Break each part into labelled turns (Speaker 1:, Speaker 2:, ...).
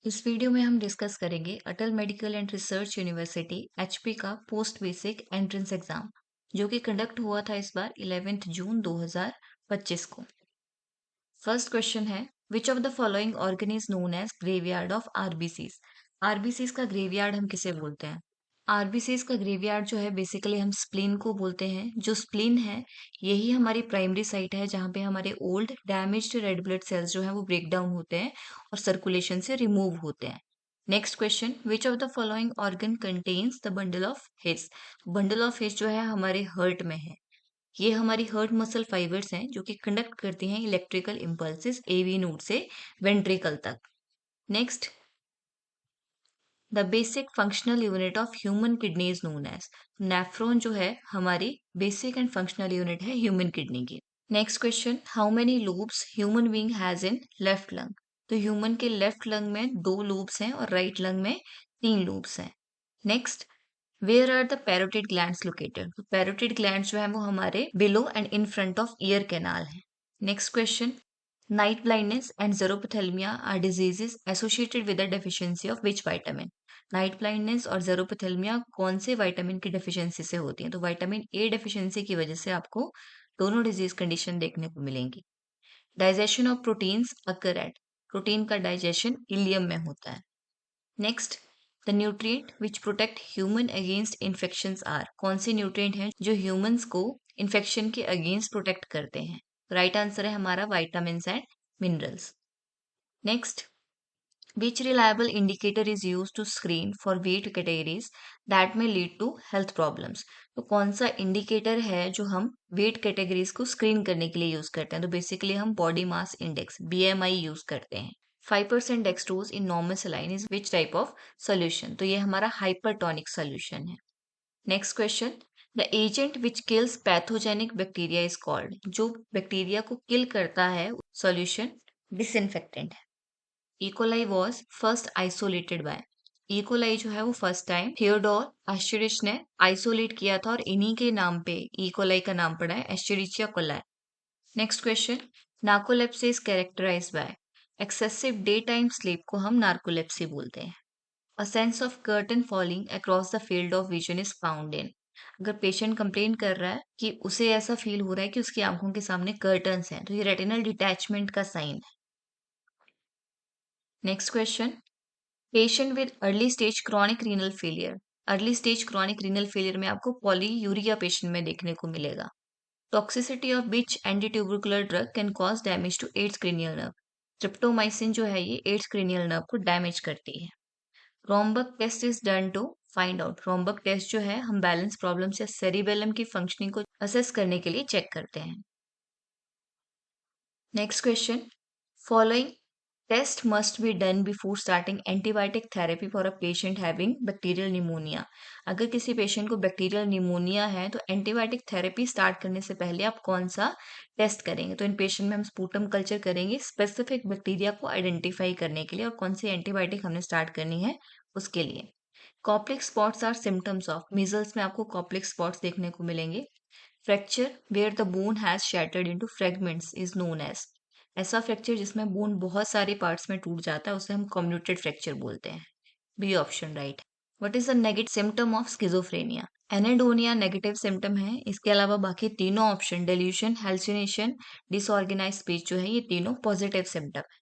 Speaker 1: इस वीडियो में हम डिस्कस करेंगे Atal medical and research university HP का पोस्ट बेसिक एंट्रेंस एग्जाम जो कि कंडक्ट हुआ था इस बार 11 जून 2025 को। फर्स्ट क्वेश्चन है, which of the following organ is known as graveyard of RBCs. RBCs का ग्रेवयार्ड हम किसे बोलते हैं? आरबीसीज का ग्रेवयार्ड जो है बेसिकली हम स्प्लीन को बोलते हैं। जो स्प्लीन है यही हमारी प्राइमरी साइट है जहाँ पे हमारे old damaged red blood cells जो है वो ब्रेक डाउन होते हैं और सर्कुलेशन से रिमूव होते हैं। Next question, which of the following organ contains the bundle of his. Bundle of his जो है हमारे हर्ट में है। ये हमारी हर्ट मसल फाइबर्स हैं जो कि कंडक्ट करती हैं इलेक्ट्रिकल इम्पल्सेस एवी नोड से वेंट्रिकल तक। Next, the basic functional unit of human kidney is known as. Nephron जो है हमारी बेसिक एंड फंक्शनल यूनिट है ह्यूमन किडनी की। Next question, how many lobes human being has in left lung. तो human के left lung में 2 lubes हैं और राइट लंग में 3 लूब्स हैं। Next, where are the parotid glands located. तो पैरोटिड ग्लैंड्स जो है वो हमारे below and in front of ear canal है। Next question, night blindness and xerophthalmia are diseases associated with the deficiency of which vitamin. Night blindness और xerophthalmia कौन से vitamin की डेफिशिएंसी से होती है? तो विटामिन ए डेफिशिएंसी की वजह से आपको दोनों डिजीज कंडीशन देखने को मिलेंगी। Digestion of proteins occur at. Protein का डाइजेशन इलियम में होता है। Next, the nutrient which protect human against infections are. कौन से न्यूट्रिएंट हैं जो ह्यूमंस को इन्फेक्शन के अगेंस्ट प्रोटेक्ट करते हैं? राइट आंसर है हमारा vitamins and minerals. Next, which reliable indicator is used to screen for weight categories that may lead to health problems। तो कौन सा इंडिकेटर है जो हम वेट कैटेगरीज को स्क्रीन करने के लिए यूज करते हैं? तो बेसिकली हम body mass index BMI use करते हैं। 5% dextrose in normal saline is which type of solution? तो ये हमारा हाइपरटोनिक सोल्यूशन है। Next question, the agent which kills pathogenic bacteria is called. जो बैक्टीरिया को किल करता है सोल्यूशन डिसइंफेक्टेंट है। E coli was first isolated by. E coli जो है वो फर्स्ट टाइम थियोडोर एस्चरिच ने आइसोलेट किया था और इन्हीं के नाम पे इकोलाई का नाम पड़ा है Escherichia coli. Next question, narcolepsy is characterized by. Excessive daytime sleep को हम नार्कोलेप्सी बोलते हैं। A sense of curtain falling across the field of vision is found in. अगर पेशेंट कंप्लेन कर रहा है कि उसे ऐसा फील हो रहा है कि उसकी आंखों के सामने कर्टन्स हैं, तो ये रेटिनल डिटैचमेंट का साइन है। Next question, patient with early stage chronic renal failure. Early stage chronic renal failure में आपको पॉलीयूरिया पेशेंट में देखने को मिलेगा। Toxicity of which anti tubercular drug can cause damage to eighth cranial nerve. Streptomycin जो है ये एड्स क्रेनियल नर्व को डैमेज करती है। Romberg test is done to find out. Romberg test जो है हम बैलेंस प्रॉब्लम्स या सेरिबेलम की फंक्शनिंग को असेस करने के लिए चेक करते हैं। Next question, following test must be done before starting antibiotic therapy for a patient having bacterial pneumonia. अगर किसी पेशेंट को बैक्टीरियल निमोनिया है तो एंटीबायोटिक थेरेपी स्टार्ट करने से पहले आप कौन सा टेस्ट करेंगे? तो इन पेशेंट में हम स्पूटम कल्चर करेंगे स्पेसिफिक बैक्टीरिया को आइडेंटिफाई करने के लिए और कौन सी एंटीबायोटिक हमने स्टार्ट करनी है उसके लिए। Koplik spots are symptoms of. Measles में आपको कॉप्लिक स्पॉट्स देखने को मिलेंगे। Fracture where the bone has shattered into fragments is known as. ऐसा फ्रैक्चर जिसमें बोन बहुत सारे पार्ट्स में टूट जाता है उसे हम कम्यूटेड फ्रैक्चर बोलते हैं। B option right. What is the negative symptom of schizophrenia? Anhedonia negative symptom है। इसके अलावा बाकी तीनों option delusion, hallucination, disorganize speech जो है ये तीनों पॉजिटिव सिम्टम है।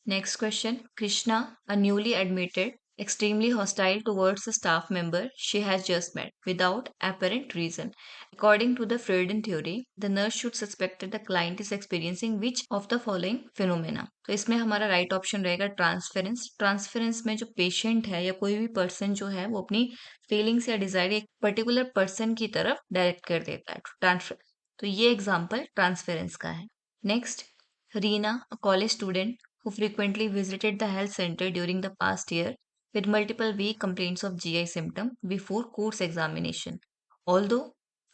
Speaker 1: Next question. Krishna, a newly admitted, extremely hostile towards a staff member she has just met without apparent reason. According to the Freudian theory, the nurse should suspect that the client is experiencing which of the following phenomena. तो इसमें हमारा right option रहेगा transference. Transference में जो patient है या कोई भी पर्सन जो है वो अपनी फीलिंग्स या डिजायर एक पर्टिकुलर पर्सन की तरफ डायरेक्ट कर देता है। ट्रांसफर, तो ये एग्जाम्पल ट्रांसफेरेंस का है। Next, Reena, a college student who frequently visited the health center during the past year with multiple weak complaints of GI symptom before course examination. Although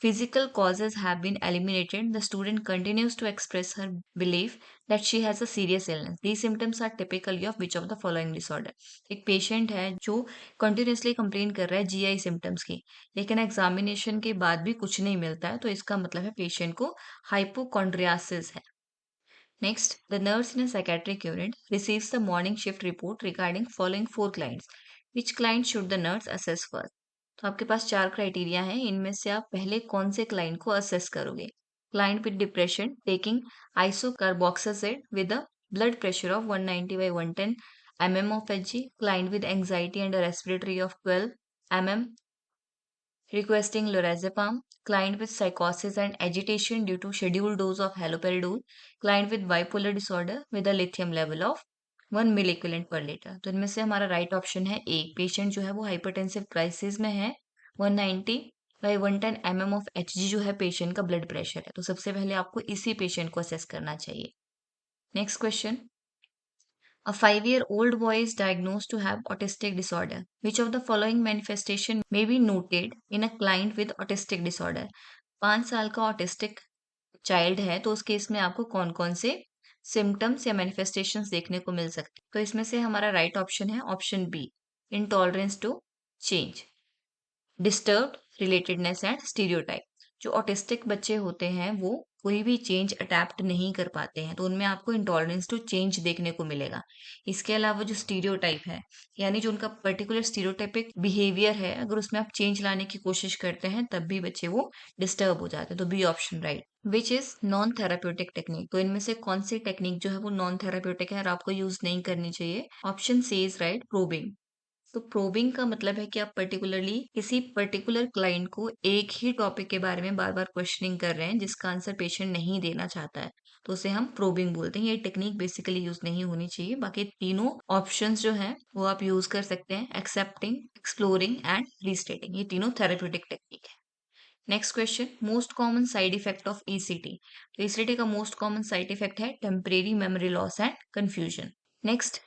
Speaker 1: physical causes have been eliminated, the student continues to express her belief that she has a serious illness. These symptoms are typically of which of the following disorder? एक patient है जो continuously complain कर रहा है GI symptoms की, लेकिन examination के बाद भी कुछ नहीं मिलता है, तो इसका मतलब है पेशेंट को हाइपोकॉन्ड्रियासिस है। Next, the nurse in a psychiatric unit receives the morning shift report regarding following 4 clients. Which client should the nurse assess first? तो आपके पास 4 क्राइटेरिया हैं, इनमें से आप पहले कौन से क्लाइंट को असेस करोगे? Client with depression taking isocarboxazid with a blood pressure of 190 by 110 mm of Hg, client with anxiety and a respiratory of 12 mm requesting lorazepam, client with psychosis and agitation due to scheduled dose of haloperidol, client with bipolar disorder with a lithium level of 1 मिलीक्विलेंट पर litre. तो इनमें से हमारा right option है ए, patient जो है वो hypertensive crisis में है, 190 बाई 110 mm ऑफ Hg जो है पेशेंट का ब्लड प्रेशर है। तो सबसे पहले आपको इसी पेशेंट को असेस करना चाहिए। Next question, a 5-year-old boy is diagnosed to have autistic disorder. Which of the following manifestation may be noted in a client with autistic disorder? 5 साल का ऑटिस्टिक चाइल्ड है तो उस केस में आपको कौन कौन से सिम्टम्स या मैनिफेस्टेशंस देखने को मिल सकते हैं? तो इसमें से हमारा राइट ऑप्शन है option B, intolerance to change, disturbed relatedness and stereotype. जो ऑटिस्टिक बच्चे होते हैं वो कोई भी चेंज अडेप्ट नहीं कर पाते हैं, तो उनमें आपको इंटॉलरेंस टू चेंज देखने को मिलेगा। इसके अलावा जो स्टीरियोटाइप है, यानी जो उनका पर्टिकुलर स्टीरियोटाइपिक बिहेवियर है, अगर उसमें आप चेंज लाने की कोशिश करते हैं तब भी बच्चे वो डिस्टर्ब हो जाते हैं। तो B option right. Which is non therapeutic technique, तो इनमें से कौन सी टेक्निक जो है वो नॉन थेराप्यूटिक है और आपको यूज नहीं करनी चाहिए? Option C is right, probing. तो प्रोबिंग का मतलब है कि आप पर्टिकुलरली किसी पर्टिकुलर क्लाइंट को एक ही टॉपिक के बारे में बार बार क्वेश्चनिंग कर रहे हैं जिसका आंसर पेशेंट नहीं देना चाहता है, तो उसे हम प्रोबिंग बोलते हैं। ये टेक्निक बेसिकली यूज नहीं होनी चाहिए। बाकी तीनों ऑप्शंस जो हैं वो आप यूज कर सकते हैं, एक्सेप्टिंग, एक्सप्लोरिंग एंड रीस्टेटिंग। ये तीनों थेरेप्यूटिक टेक्निक है। Next question, most common side effect of ECT. तो ईसीटी का मोस्ट कॉमन साइड इफेक्ट है temporary memory loss and confusion. Next,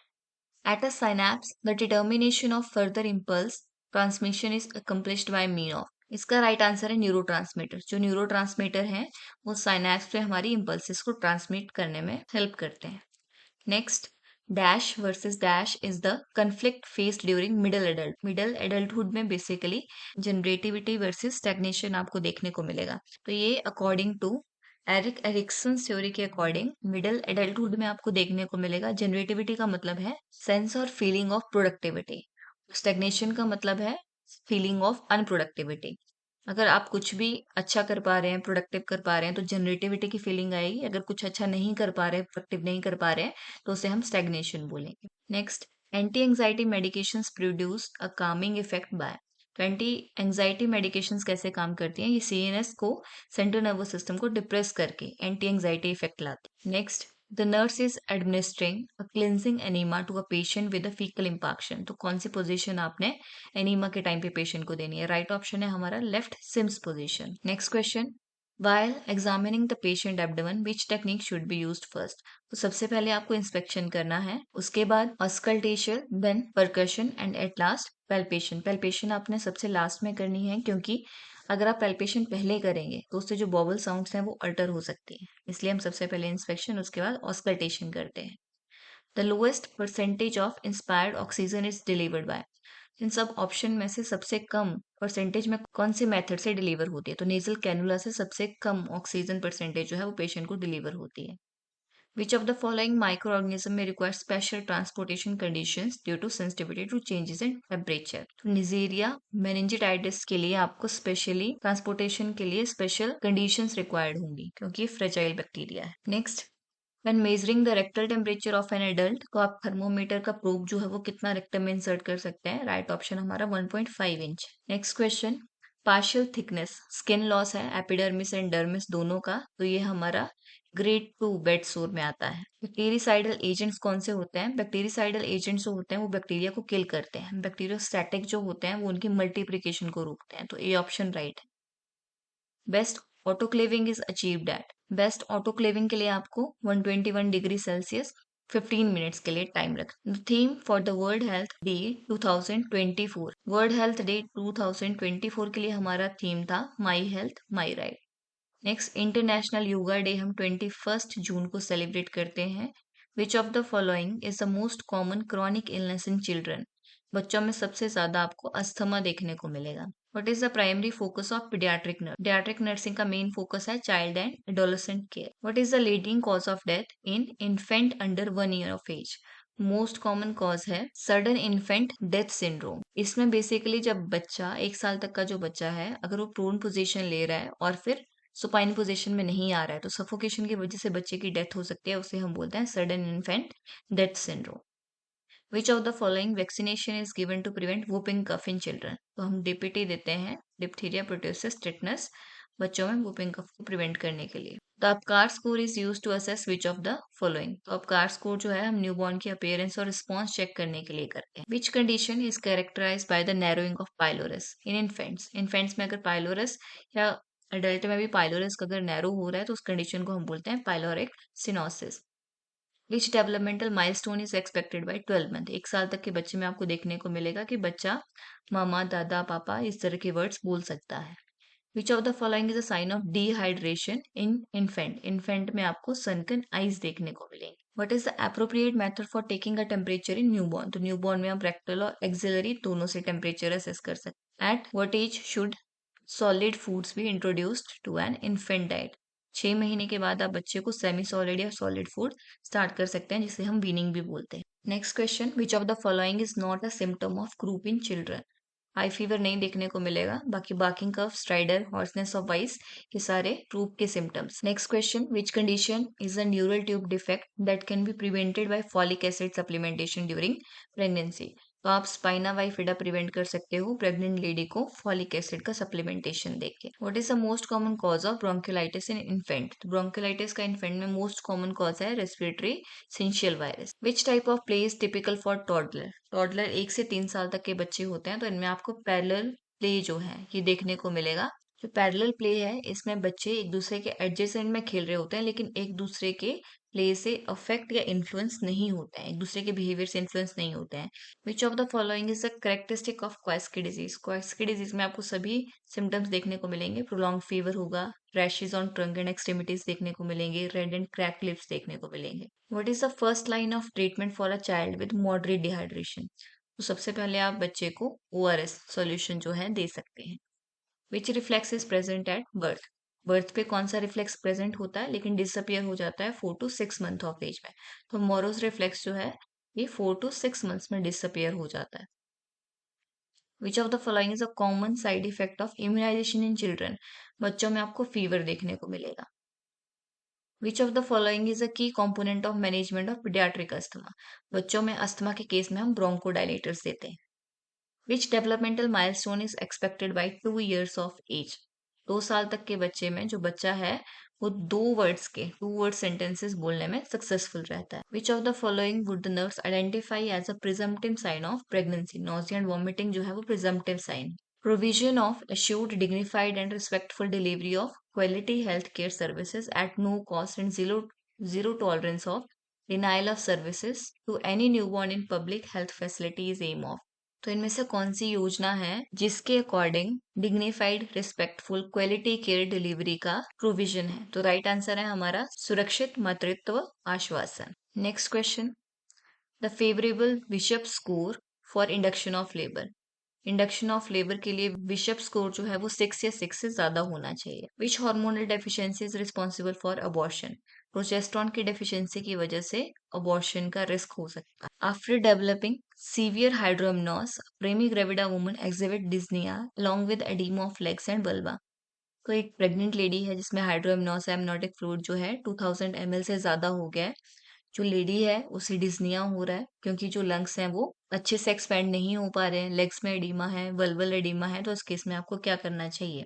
Speaker 1: at a synapse, the determination of further impulse transmission is accomplished by mean of। इसका right answer है neurotransmitter. जो neurotransmitter हैं वो synapse पे हमारी इम्पल्सेस को ट्रांसमिट करने में हेल्प करते हैं। Next, dash versus dash is the conflict faced during middle adulthood में बेसिकली जनरेटिविटी वर्सेस स्टैग्नेशन आपको देखने को मिलेगा। तो ये according to Erik Erikson theory के अकॉर्डिंग मिडिल एडल्टहुड में आपको देखने को मिलेगा। जनरेटिविटी का मतलब है सेंस और फीलिंग ऑफ प्रोडक्टिविटी, स्टैग्नेशन का मतलब है फीलिंग ऑफ अनप्रोडक्टिविटी। अगर आप कुछ भी अच्छा कर पा रहे हैं, प्रोडक्टिव कर पा रहे हैं, तो जनरेटिविटी की फीलिंग आएगी। अगर कुछ अच्छा नहीं कर पा रहे हैं, प्रोडक्टिव नहीं कर पा रहे हैं, तो उसे हम स्टैग्नेशन बोलेंगे। Next, anti anxiety medications produce a calming effect by. तो एंटी एंजाइटी मेडिकेशंस कैसे काम करती हैं? ये सीएनएस को, सेंट्रल नर्वस सिस्टम को डिप्रेस करके एंटी एंजाइटी इफेक्ट लाती है। Next, the nurse is administering a cleansing enema to a patient with a faecal impaction. तो कौन सी पोजीशन आपने एनीमा के टाइम पे पेशेंट को देनी है? राइट ऑप्शन है हमारा left Sims position. Next question, while examining the patient abdomen which technique should be used first। तो सबसे पहले आपको इंस्पेक्शन करना है, उसके बाद auscultation, then percussion and at last palpation. Palpation आपने सबसे लास्ट में करनी है क्योंकि अगर आप पैल्पेशन पहले करेंगे तो उससे जो बॉबल साउंड्स हैं वो अल्टर हो सकती हैं, इसलिए हम सबसे पहले इंस्पेक्शन उसके बाद ऑस्कल्टेशन करते हैं। The lowest percentage of inspired oxygen is delivered by. इन सब ऑप्शन में से सबसे कम परसेंटेज में कौन से मेथड से डिलीवर होती है? तो नेजल कैनुला से सबसे कम ऑक्सीजन परसेंटेज जो है वो पेशेंट को डिलीवर होती है। Which of the following microorganism में require special transportation conditions due to sensitivity to changes in temperature? तो निजेरिया मेनिंजिटाइटिस के लिए आपको स्पेशली ट्रांसपोर्टेशन के लिए स्पेशल कंडीशंस रिक्वायर्ड होंगी क्योंकि फ्रेजाइल बैक्टीरिया है। Next, when measuring the rectal temperature of an adult, तो आप थर्मोमीटर का प्रोब जो है वो कितना रेक्टम में इंसर्ट कर सकते हैं? राइट ऑप्शन हमारा 1.5 inch. Next question, partial thickness, skin loss है एपिडर्मिस एंड डर्मिस दोनों का, तो ये हमारा ग्रेड 2 बेड सोर में आता है। बैक्टीरिसाइडल एजेंट्स कौन से होते हैं? बैक्टीरिसाइडल एजेंट्स जो होते हैं वो बैक्टीरिया को किल करते हैं। बैक्टीरियोस्टैटिक जो होते हैं वो उनकी मल्टीप्लिकेशन को रोकते हैं, तो ए ऑप्शन राइट है। Best autoclaving is achieved at. Best autoclaving के लिए आपको 121 डिग्री सेल्सियस 15 मिनट्स के लिए टाइम रख। Theme for the world health day 2024, world health day 2024 के लिए हमारा थीम था my health my right. Next, international yoga day हम 21 जून को सेलिब्रेट करते हैं। Which of the following is the most common chronic illness in children? बच्चों में सबसे ज्यादा आपको अस्थमा देखने को मिलेगा। What is the primary focus of paediatric nurse? Paediatric nursing का मेन फोकस है child and adolescent care. What is the leading cause of death in infant under 1 year of age? Most common cause है sudden infant death syndrome. इसमें बेसिकली जब बच्चा 1 साल तक का जो बच्चा है, अगर वो प्रोन पोजीशन ले रहा है और फिर सुपाइन पोजीशन में नहीं आ रहा है, तो सफोकेशन की वजह से बच्चे की डेथ हो सकती है, उसे हम बोलते हैं sudden infant death syndrome. Which of the following vaccination is given to prevent whooping cough in children? तो हम डीपीटी देते हैं, डिप्थीरिया, प्रोट्यूसिस, टिटनस, बच्चों में वुपिंग कफ को प्रिवेंट करने के लिए। The Apgar score is use to assess which of the following? तो अपकार स्कोर जो है हम न्यूबॉर्न की अपीयरेंस और रिस्पॉन्स चेक करने के लिए करते हैं। Which condition is characterise by the narrowing of pylorus in infants? Infants में अगर पाइलोरस या अडल्ट में भी पाइलोरस अगर नैरो हो रहा है तो उस कंडीशन को हम बोलते हैं pyloric stenosis. Which developmental milestone is expected by 12 month? 1 साल तक के बच्चे में आपको देखने को मिलेगा कि बच्चा मामा, दादा, पापा इस तरह के वर्ड्स बोल सकता है। Which of the following is a sign of dehydration in infant? Infant में आपको सनकन आइज देखने को मिलेंगे। What is the appropriate method for taking a temperature in newborn? तो न्यूबॉर्न में आप रेक्टल और एक्सिलरी दोनों से टेम्परेचर असेस कर सकते हैं। At what age should solid foods be introduced to an infant diet? 6 महीने के बाद आप बच्चे को सेमी सॉलिड या सॉलिड फूड स्टार्ट कर सकते हैं, जिसे हम वीनिंग भी बोलते हैं। Next question, which of the following is not a symptom of croup in children? High fever नहीं देखने को मिलेगा, बाकी barking cough, stridor, hoarseness of voice, ये सारे क्रूप के symptoms. Next question, which condition is a neural tube defect that can be prevented by folic acid supplementation during pregnancy? तो आप स्पाइना बाइफिडा प्रिवेंट कर सकते हो प्रेग्नेंट लेडी को folic acid का सप्लीमेंटेशन देके। What is the most common cause of bronchiolitis in infant? तो bronchiolitis का इन्फेंट में मोस्ट कॉमन कॉज है respiratory syncytial virus. Which type of play is typical for toddler? Toddler 1 से 3 साल तक के बच्चे होते हैं, तो इनमें आपको पैरेलल प्ले जो है ये देखने को मिलेगा। जो पैरेलल प्ले है इसमें बच्चे एक दूसरे के एडजेसेंट में खेल रहे होते हैं, लेकिन एक दूसरे के प्ले से अफेक्ट या इन्फ्लुएंस नहीं होते हैं, एक दूसरे के बिहेवियर से इन्फ्लुएंस नहीं होते हैं। Which of the following is the characteristic of Kawasaki disease? Kawasaki disease में आपको सभी सिम्टम्स देखने को मिलेंगे। प्रोलॉन्ग फीवर होगा, rashes on trunk and extremities देखने को मिलेंगे, रेड एंड क्रैक लिप्स देखने को मिलेंगे। What is the first line of treatment for a child with moderate dehydration? तो सबसे पहले आप बच्चे को ओआरएस सॉल्यूशन जो है दे सकते हैं। Which reflex is present at birth? Birth पे कौन सा रिफ्लेक्स प्रेजेंट होता है लेकिन डिसअपियर हो जाता है 4 to 6 मंथ ऑफ एज में? तो मोरोस रिफ्लेक्स जो है ये 4 to 6 मंथ्स में डिसअपियर हो जाता है। Which of the following is a common side effect of immunization in children? बच्चों में आपको फीवर देखने को मिलेगा। Which of the following is a key component of management of paediatric asthma? बच्चों में अस्थमा के केस में हम ब्रोंकोडायलेटर्स देते हैं। Which developmental milestone is expected by 2 years of age? 2 साल तक के बच्चे में जो बच्चा है वो 2 वर्ड सेंटेंसेस बोलने में सक्सेसफुल रहता है। Which of the following would the nurse identify as a presumptive sign of pregnancy? Nausea and vomiting जो है वो presumptive sign. Provision of assured dignified and respectful delivery of quality healthcare services at no cost and zero tolerance of denial of services to any newborn in public health facility is aim of? तो इनमें से कौन सी योजना है जिसके according dignified, respectful, quality care delivery का provision है? तो राइट आंसर है हमारा सुरक्षित मातृत्व आश्वासन। Next question, the favourable bishop score for induction of labour? Induction of labour के लिए बिशप स्कोर जो है वो 6 या 6 से ज्यादा होना चाहिए। Which hormonal deficiency is responsible for abortion? Progesterone की डेफिशिएंसी की वजह से अबॉर्शन का रिस्क हो सकता है। After developing severe hydramnios, primigravida woman exhibit dyspnoea along with edema of legs and vulva? तो एक प्रेग्नेंट लेडी है जिसमें हाइड्रोमनोस एमनोटिक फ्लूइड जो है 2000 ml से ज्यादा हो गया है, जो लेडी है उसे डिस्निया हो रहा है क्योंकि जो लंग्स हैं वो अच्छे से एक्सपेंड नहीं हो पा रहे हैं, लेग्स में एडिमा है, वल्वल एडिमा है, तो इस केस में आपको क्या करना चाहिए?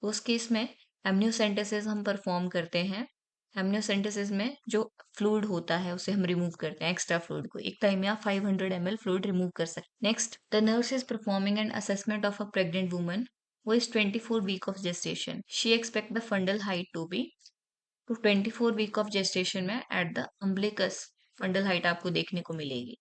Speaker 1: तो उस केस में एमनियोसेंटेसिस हम परफॉर्म करते हैं। एमनियोसेंटेसिस में जो फ्लूइड होता है उसे हम रिमूव करते हैं, एक्स्ट्रा फ्लूइड को। एक टाइम में आप 500 ml फ्लूइड रिमूव कर सकते हैं। Next, the nurse is performing an assessment of a pregnant woman who is 24 week of gestation. She expect the fundal height to be, तो 24 वीक ऑफ जेस्टेशन में at the umbilicus fundal height आपको देखने को मिलेगी।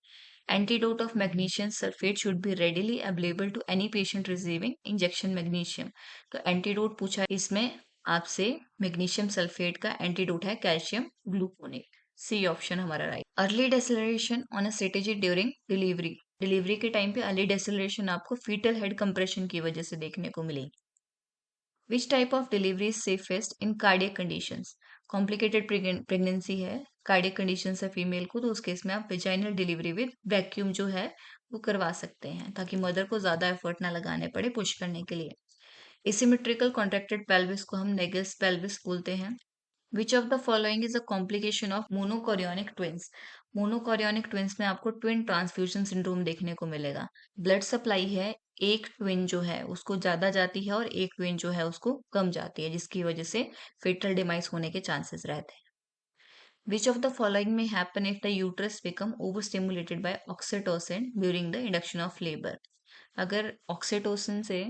Speaker 1: Antidote of magnesium sulphate should be readily available to any patient receiving injection magnesium. तो antidote पूछा, इसमें आपसे मैग्नीशियम सल्फेट का एंटीडोट है कैल्शियम ग्लूकोनेट। सी ऑप्शन हमारा right. Early deceleration on a strategy during delivery? Delivery के time पे early deceleration आपको फीटल हेड कंप्रेशन की वजह से देखने को मिलेगी। विच type of delivery is safest in cardiac conditions? Complicated pregnancy है, कार्डियक कंडीशन है फीमेल को, तो उस केस में आप वेजाइनल डिलीवरी विद वैक्यूम जो है वो करवा सकते हैं, ताकि मदर को ज्यादा एफर्ट ना लगाने पड़े पुश करने के लिए। एसिमेट्रिकल कॉन्ट्रैक्टेड पेल्विस को हम नेगस पेल्विस बोलते हैं। Which of the following is a complication of monochorionic twins? Monochorionic twins में आपको ट्विन ट्रांसफ्यूजन सिंड्रोम देखने को मिलेगा। ब्लड सप्लाई है, एक ट्विन जो है उसको ज्यादा जाती है और एक ट्विन जो है उसको कम जाती है, जिसकी वजह से फेटल डिमाइस होने के चांसेस रहते हैं। विच ऑफ द फॉलोइंग में happen if the uterus become over stimulated by oxytocin during the induction of labour? अगर ऑक्सीटोसिन से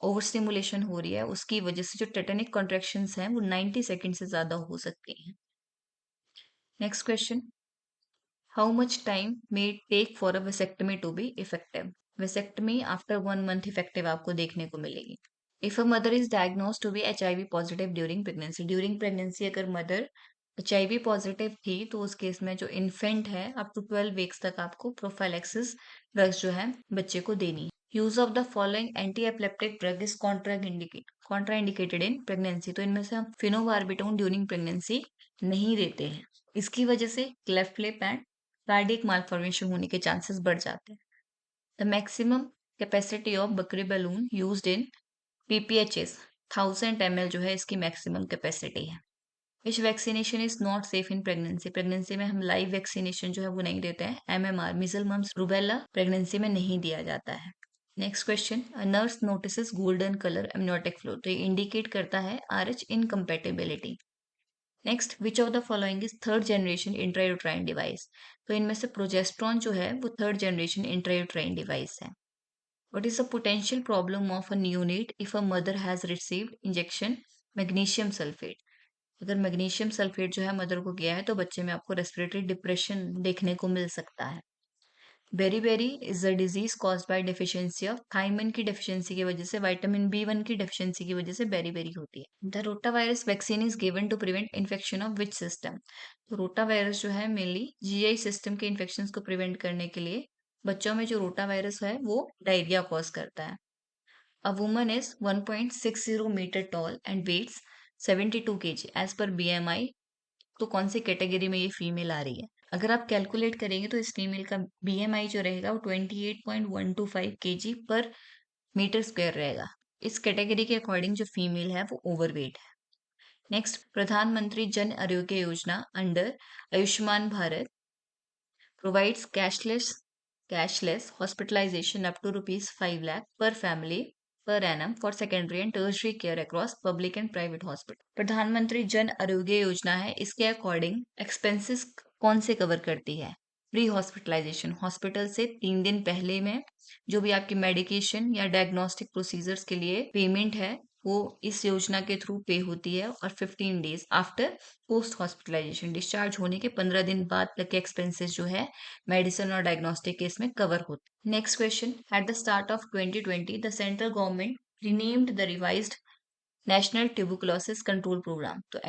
Speaker 1: ओवर स्टिमुलेशन हो रही है, उसकी वजह से जो टेटेनिक कॉन्ट्रेक्शंस हैं वो 90 सेकंड से ज्यादा हो सकती हैं। Next question, how much time may take for a vasectomy to be effective? Vasectomy after 1 month effective आपको देखने को मिलेगी। If a mother is diagnose to be HIV positive during pregnancy अगर मदर HIV पॉजिटिव थी, तो उस case में जो इन्फेंट है अप टू 12 वीक्स तक आपको प्रोफाइलैक्सिस ड्रग्स जो है बच्चे को देनी है। Use of the following anti epileptic drug is contraindicated in pregnancy? तो इनमें से हम फिनोबार्बिटोन ड्यूरिंग प्रेगनेंसी नहीं देते हैं। इसकी वजह से cleft lip and cardiac malformation होने के चांसेस बढ़ जाते हैं। The maximum capacity of Bakri balloon used in PPHS 1000 ml जो है इसकी मैक्सिमम कैपेसिटी है। Which vaccination is not safe in pregnancy? Pregnancy में हम लाइव वैक्सीनेशन जो है वो नहीं देते हैं। MMR मीजल मम्स रूबेला प्रेगनेंसी में नहीं दिया जाता है। Next question, nurse notice golden colour amniotic fluid, तो ये इंडिकेट करता है RH incompatibility. Next, which of the following is third generation intrauterine device? तो इनमें से प्रोजेस्ट्रॉन जो है वो थर्ड जनरेशन इंट्रायूट्राइन डिवाइस है। What is the potential problem of a neonate if a mother has received injection magnesium sulphate? अगर magnesium sulphate जो है मदर को गया है, तो बच्चे में आपको रेस्पिरेटरी डिप्रेशन देखने को मिल सकता है। Beriberi is a disease caused by deficiency of thiamine की डेफिशिएंसी की वजह से, विटामिन B1 की डेफिशिएंसी की वजह से बेरीबेरी होती है। The rotavirus vaccine is given to prevent infection of which system? तो रोटा वायरस जो है मेनली GI सिस्टम के इन्फेक्शन को प्रिवेंट करने के लिए, बच्चों में जो रोटा वायरस है वो डायरिया कॉज करता है। A woman is 1.60 metre tall and weighs 72 kg as per BMI, तो कौन सी कैटेगरी में ये फीमेल आ रही है? अगर आप कैलकुलेट करेंगे तो इस फीमेल का BMI जो रहेगा वो 28.125 kg पर मीटर स्क्वायर रहेगा। इस कैटेगरी के अकॉर्डिंग जो फीमेल है वो ओवरवेट है। नेक्स्ट, प्रधानमंत्री Jan Arogya Yojana under Ayushman Bharat provides cashless hospitalization up to rupees 5 lakh per family per annum for secondary and tertiary care across public and private hospital। प्रधानमंत्री जन आरोग्य योजना है, इसके अकॉर्डिंग एक्सपेंसेस कौन से कवर करती है? प्री हॉस्पिटलाइजेशन, हॉस्पिटल से 3 दिन पहले में जो भी आपकी मेडिकेशन या डायग्नोस्टिक प्रोसीजर्स के लिए पेमेंट है वो इस योजना के थ्रू पे होती है, और 15 days after post hospitalisation, discharge होने के 15 दिन बाद तक के एक्सपेंसेस जो है मेडिसिन और डायग्नोस्टिक केस में कवर होते हैं। Next question, at the start of 2020 the central government renamed the revised national tuberculosis control programme, तो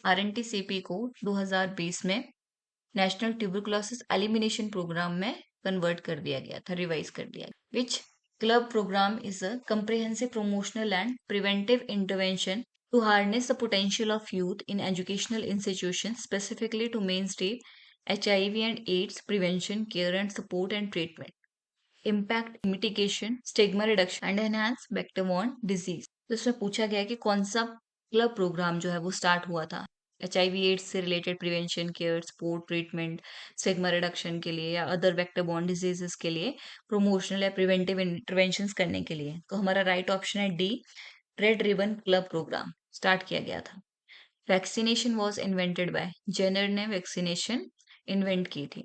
Speaker 1: RNTCP को 2020 में नेशनल ट्यूबरकुलोसिस एलिमिनेशन प्रोग्राम में कन्वर्ट कर दिया गया था, रिवाइज कर दिया गया। Which club programme is a comprehensive promotional and preventive intervention to harness the potential of youth in educational institutions, specifically to mainstream HIV and AIDS prevention, care and support and treatment, impact mitigation, stigma reduction and enhance vector-borne disease। तो इसमें पूछा गया कि कौन सा club programme जो है वो स्टार्ट हुआ था HIV एड्स से related prevention, care, support, treatment, stigma reduction के लिए या अदर वेक्टर बॉर्न डिजीजेस के लिए, प्रमोशनल या प्रिवेंटिव इंटरवेंशंस करने के लिए। तो हमारा राइट ऑप्शन है D, red ribbon club programme start किया गया था। Vaccination was invented by, Jenner ने वैक्सीनेशन इन्वेंट की थी।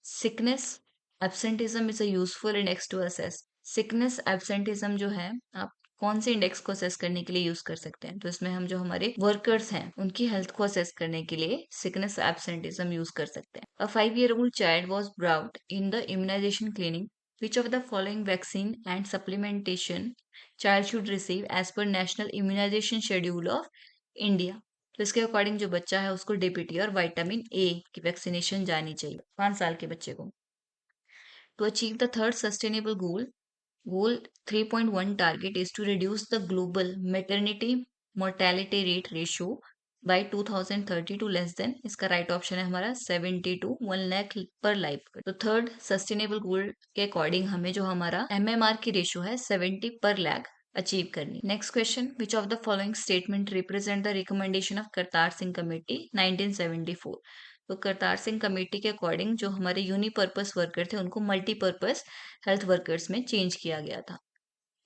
Speaker 1: Sickness absenteeism is a useful index to assess. Sickness absenteeism जो है आप कौन से इंडेक्स को असेस करने के लिए यूज कर सकते हैं? तो इसमें हम जो हमारे वर्कर्स हैं उनकी हेल्थ को असेस करने के लिए सिकनेस एब्सेंटिज्म यूज कर सकते हैं। A 5-year-old child was brought in the immunisation clinic, which of the following vaccine and supplementation child should receive as per national immunisation schedule of India? तो इसके according जो बच्चा है उसको DPT और विटामिन A की वैक्सीनेशन जानी चाहिए 5 साल के बच्चे को। To achieve the third sustainable goal 3.1 target is to reduce the global maternity mortality rate ratio by 2030 to less than, इसका राइट ऑप्शन है हमारा 70 टू 1 लाख पर लाइफ। तो थर्ड सस्टेनेबल गोल के अकॉर्डिंग हमें जो हमारा एमएमआर की रेशियो है 70 पर लाख अचीव करनी। Next question, which of the following statement represent the recommendation of Kartar Singh committee 1974। तो करतार सिंह कमेटी के अकॉर्डिंग जो हमारे यूनिपर्पस वर्कर थे उनको मल्टीपर्पस हेल्थ वर्कर्स में चेंज किया गया था।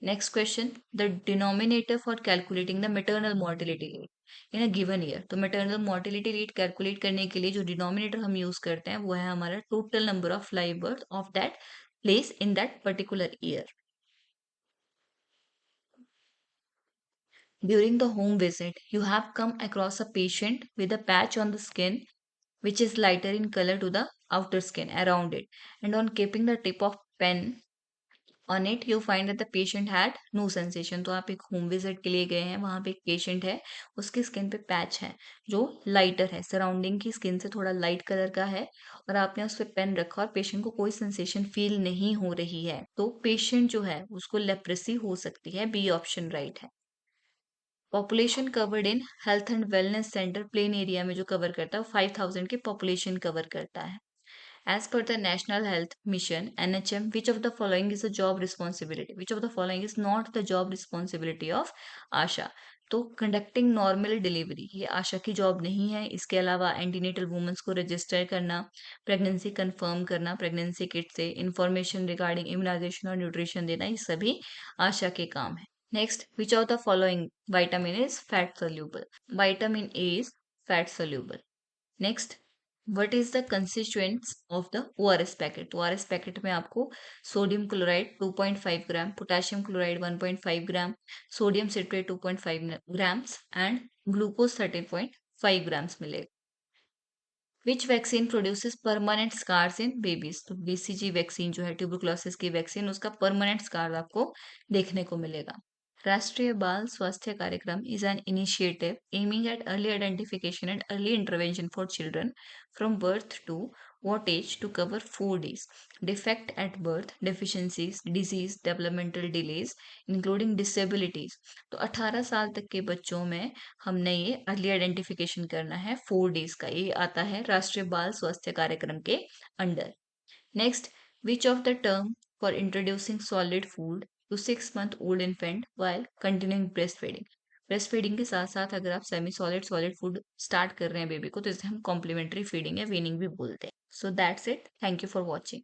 Speaker 1: Next question, the denominator for calculating the maternal mortality rate in a given year. तो मेटर्नल मोर्टिलिटी रेट कैलकुलेट करने के लिए जो डिनोमिनेटर हम यूज करते हैं वो है हमारा total number of live birth of that place in that particular year. During the home visit, you have come across a patient with a patch on the skin which is lighter in color to the outer skin around it. And on keeping the tip of pen on it, you find that the patient had no sensation. तो आप एक home visit के लिए गए हैं, वहां पे एक पेशेंट है, उसकी स्किन पे पैच है जो लाइटर है, सराउंडिंग की स्किन से थोड़ा लाइट कलर का है, और आपने उस पर पेन रखा और पेशेंट को कोई सेंसेशन फील नहीं हो रही है, तो पेशेंट जो है उसको लेप्रेसी हो सकती है। बी ऑप्शन राइट है। Population covered in health and wellness centre plain area में जो कवर करता है वो 5000 की पॉपुलेशन कवर करता है। As per the national health mission NHM, which of the following is a job responsibility, which of the following is not the job responsibility of ASHA. तो conducting normal delivery ये आशा की job नहीं है। इसके अलावा antenatal women's को register करना, pregnancy confirm करना, प्रेगनेंसी किट से इंफॉर्मेशन रिगार्डिंग इम्यूनाइजेशन और न्यूट्रिशन देना, ये सभी आशा के काम है। Next, which of the following vitamin is fat soluble? Vitamin A is fat soluble. Next, what is the constituents of the ORS packet? तो ORS पैकेट में आपको sodium chloride 2.5 gram, potassium chloride 1.5 gram, sodium citrate 2.5 grams and glucose 13.5 grams मिलेगा। Which vaccine produces permanent scars in babies? तो BCG vaccine जो है tuberculosis की vaccine, उसका permanent scar आपको देखने को मिलेगा। राष्ट्रीय बाल स्वास्थ्य कार्यक्रम is an initiative aiming at early identification and early intervention for children from birth to what age to cover 4 days. Defect at birth, deficiencies, disease, developmental delays, including disabilities. तो 18 साल तक के बच्चों में हमने ये अर्ली आइडेंटिफिकेशन करना है 4 days का। ये आता है राष्ट्रीय बाल स्वास्थ्य कार्यक्रम के under. Next, which of the term for introducing solid food to 6-month-old infant while continuing breastfeeding? Breast feeding के साथ साथ अगर आप सेमी सॉलिड फूड स्टार्ट कर रहे हैं बेबी को, तो इसे हम कॉम्प्लीमेंट्री फीडिंग या वीनिंग भी बोलते हैं। So that's it, thank you for watching.